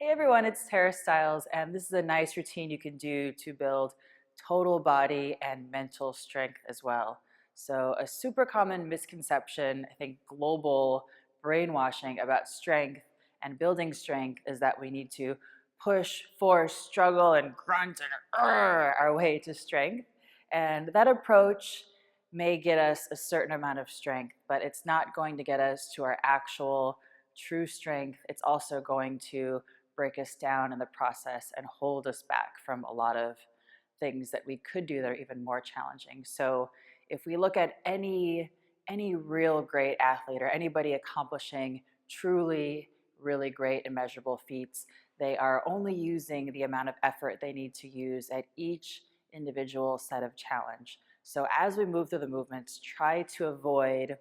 Hey everyone, it's Stiles, and this is a nice routine you can do to build total body and mental strength as well. So, a super common misconception, I think global brainwashing about strength and building strength is that we need to push, force, struggle, and grunt and our way to strength. And that approach may get us a certain amount of strength, but it's not going to get us to our actual true strength. It's also going to break us down in the process and hold us back from a lot of things that we could do that are even more challenging. So if we look at any real great athlete or anybody accomplishing truly really great and measurable feats, they are only using the amount of effort they need to use at each individual set of challenge. So as we move through the movements, try to avoid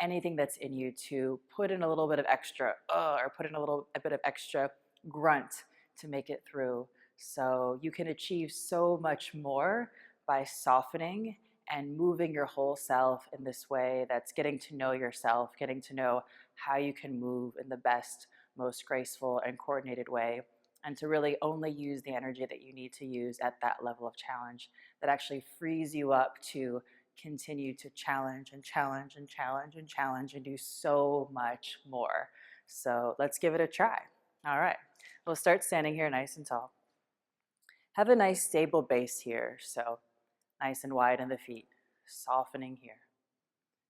anything that's in you to put in a little bit of extra or put in a bit of extra grunt to make it through. So you can achieve so much more by softening and moving your whole self in this way that's getting to know yourself, getting to know how you can move in the best, most graceful and coordinated way, and to really only use the energy that you need to use at that level of challenge that actually frees you up to continue to challenge and challenge and challenge and challenge and do so much more. So let's give it a try. All right, we'll start standing here nice and tall. Have a nice stable base here, so nice and wide in the feet, softening here.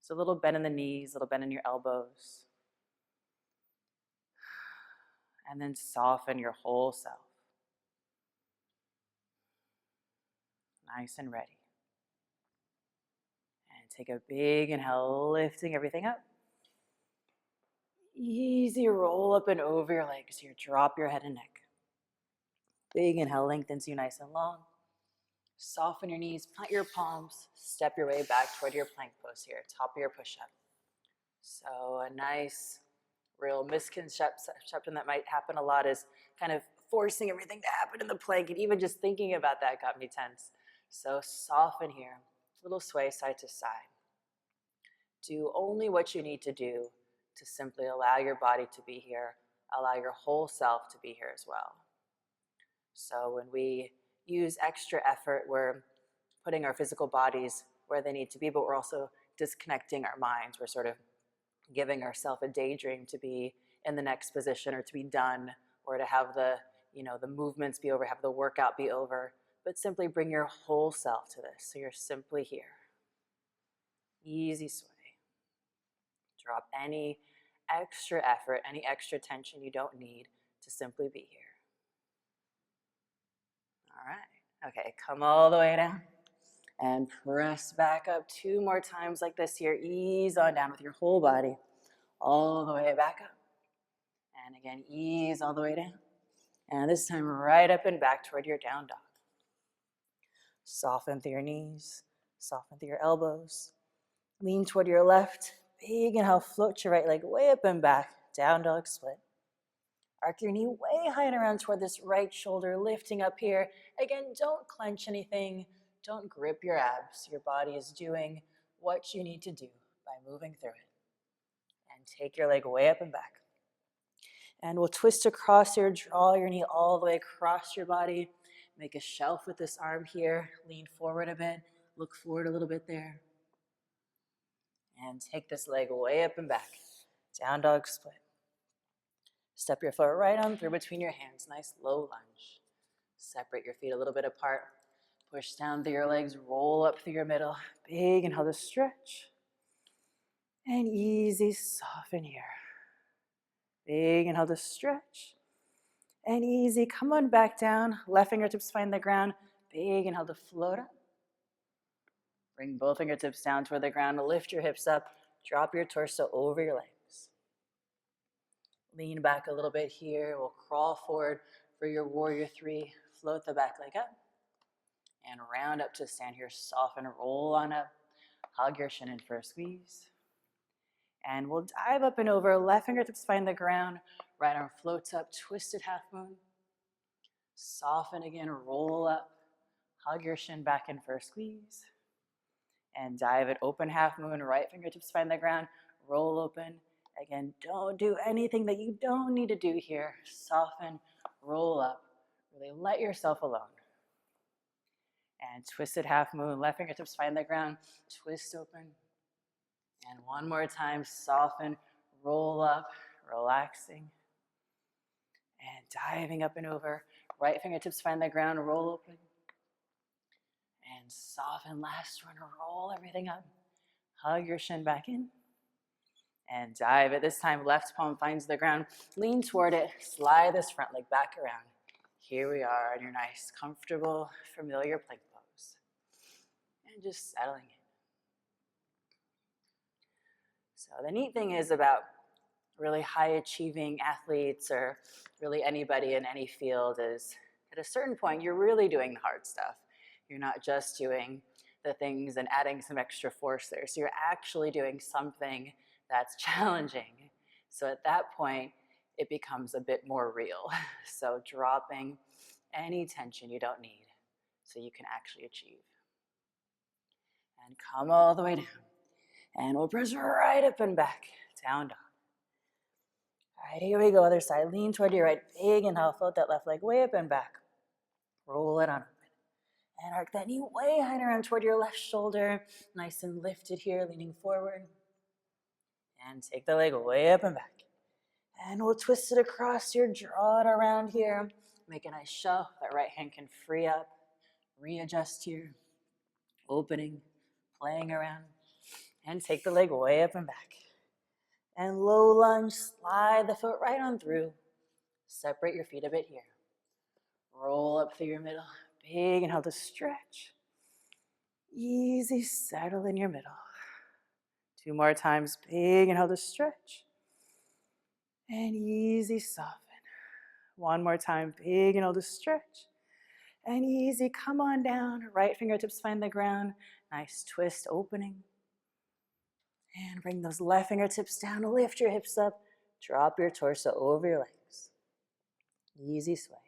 So a little bend in the knees, a little bend in your elbows. And then soften your whole self. Nice and ready. And take a big inhale, lifting everything up. Easy roll up and over your legs here. Drop your head and neck. Big inhale lengthens you nice and long. Soften your knees, plant your palms, step your way back toward your plank pose here, top of your push-up. So a nice, real misconception that might happen a lot is kind of forcing everything to happen in the plank, and even just thinking about that got me tense. So soften here, little sway side to side. Do only what you need to do to simply allow your body to be here, allow your whole self to be here as well. So when we use extra effort, we're putting our physical bodies where they need to be, but we're also disconnecting our minds. We're sort of giving ourselves a daydream to be in the next position or to be done or to have the movements be over, have the workout be over, but simply bring your whole self to this. So you're simply here. Easy sway. Drop any extra effort, any extra tension you don't need to simply be here. All right. Okay, come all the way down and press back up 2 more times like this here. Ease on down with your whole body all the way back up. And again, ease all the way down. And this time right up and back toward your down dog. Soften through your knees, soften through your elbows. Lean toward your left. Big inhale, float your right leg way up and back. Down dog split. Arc your knee way high and around toward this right shoulder, lifting up here. Again, don't clench anything. Don't grip your abs. Your body is doing what you need to do by moving through it. And take your leg way up and back. And we'll twist across here, draw your knee all the way across your body. Make a shelf with this arm here. Lean forward a bit. Look forward a little bit there. And take this leg way up and back. Down dog split. Step your foot right on through between your hands. Nice low lunge. Separate your feet a little bit apart. Push down through your legs. Roll up through your middle. Big inhale to stretch. And easy soften here. Big inhale to stretch. And easy, come on back down. Left fingertips find the ground. Big inhale to float up. Bring both fingertips down toward the ground. Lift your hips up. Drop your torso over your legs. Lean back a little bit here. We'll crawl forward for your warrior 3. Float the back leg up. And round up to stand here. Soften, roll on up. Hug your shin in for a squeeze. And we'll dive up and over. Left fingertips find the ground. Right arm floats up. Twisted half moon. Soften again. Roll up. Hug your shin back in for a squeeze. And dive it. Open half moon. Right fingertips find the ground. Roll open. Again, don't do anything that you don't need to do here. Soften. roll up. Really let yourself alone. And twisted half moon, left fingertips find the ground, twist open. And one more time, soften, roll up, relaxing. And diving up and over, right fingertips find the ground, roll open. And soften, last one, roll everything up. Hug your shin back in. And dive it. This time, left palm finds the ground. Lean toward it, slide this front leg back around. Here we are in your nice, comfortable, familiar plank pose. And just settling in. So the neat thing is about really high achieving athletes or really anybody in any field is at a certain point, you're really doing the hard stuff. You're not just doing the things and adding some extra force there. So you're actually doing something that's challenging. So at that point, it becomes a bit more real. So dropping any tension you don't need so you can actually achieve. And come all the way down. And we'll press right up and back, down dog. All right, here we go, other side. Lean toward your right, big inhale, float that left leg way up and back. Roll it on open. And arc that knee way high and around toward your left shoulder. Nice and lifted here, leaning forward. And take the leg way up and back. And we'll twist it across here, draw it around here. Make a nice shuffle. That right hand can free up. Readjust here. Opening, playing around. And take the leg way up and back. And low lunge, slide the foot right on through. Separate your feet a bit here. Roll up through your middle. Big inhale to stretch. Easy, settle in your middle. 2 more times, big inhale to stretch. And easy, soften. 1 more time, big inhale to stretch. And easy, come on down. Right fingertips find the ground. Nice twist, opening. And bring those left fingertips down, lift your hips up, drop your torso over your legs. Easy sway.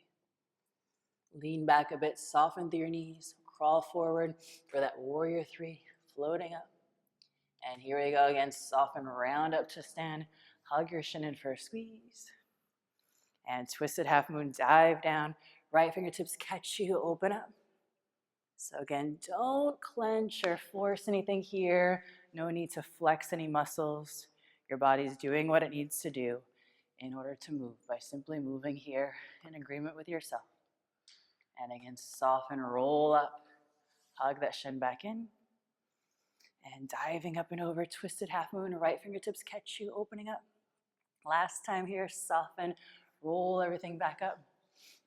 Lean back a bit, soften through your knees, crawl forward for that warrior 3, floating up. And here we go again, soften, round up to stand, hug your shin in for a squeeze. And twisted half moon, dive down, right fingertips catch you, open up. So again, don't clench or force anything here. No need to flex any muscles. Your body's doing what it needs to do in order to move by simply moving here in agreement with yourself. And again, soften, roll up, hug that shin back in. And diving up and over, twisted half moon, right fingertips catch you, opening up. Last time here, soften, roll everything back up.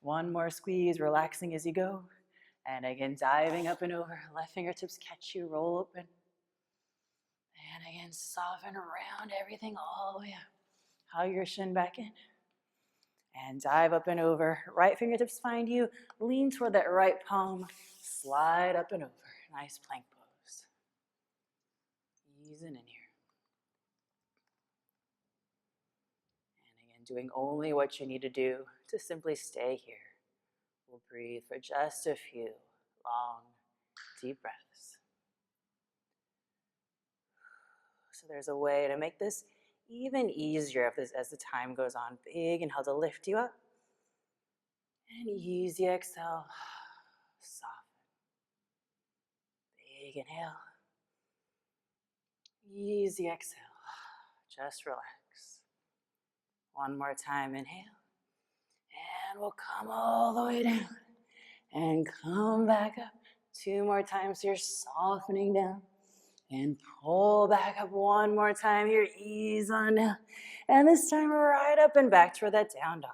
1 more squeeze, relaxing as you go. And again, diving up and over, left fingertips catch you, roll open. And again, soften around everything all the way up. Hug your shin back in. And dive up and over. Right fingertips find you. Lean toward that right palm. Slide up and over. Nice plank pose. Easing in here. And again, doing only what you need to do to simply stay here. We'll breathe for just a few long, deep breaths. So there's a way to make this even easier as the time goes on. Big inhale to lift you up. And easy exhale, soften. Big inhale. Easy exhale, just relax. 1 more time, inhale. And we'll come all the way down. And come back up. 2 more times here, softening down. And pull back up 1 more time here, ease on down. And this time right up and back toward that down dog.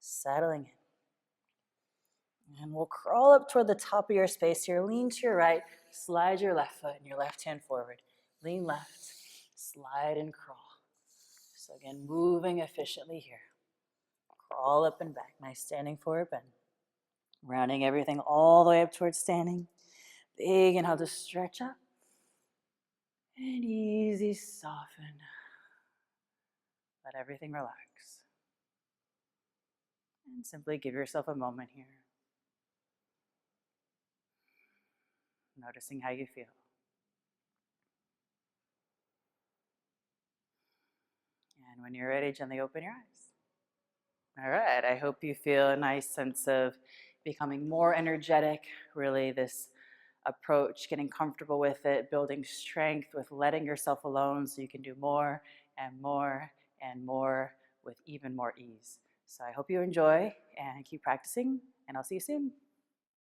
Settling in. And we'll crawl up toward the top of your space here. Lean to your right, slide your left foot and your left hand forward. Lean left, slide and crawl. So again, moving efficiently here. Crawl up and back. Nice standing forward bend. Rounding everything all the way up towards standing. Big inhale to stretch up. And easy soften. Let everything relax. And simply give yourself a moment here. Noticing how you feel. And when you're ready, gently open your eyes. All right. I hope you feel a nice sense of becoming more energetic, really, this approach, getting comfortable with it, building strength with letting yourself alone so you can do more and more and more with even more ease. So I hope you enjoy and keep practicing, and I'll see you soon.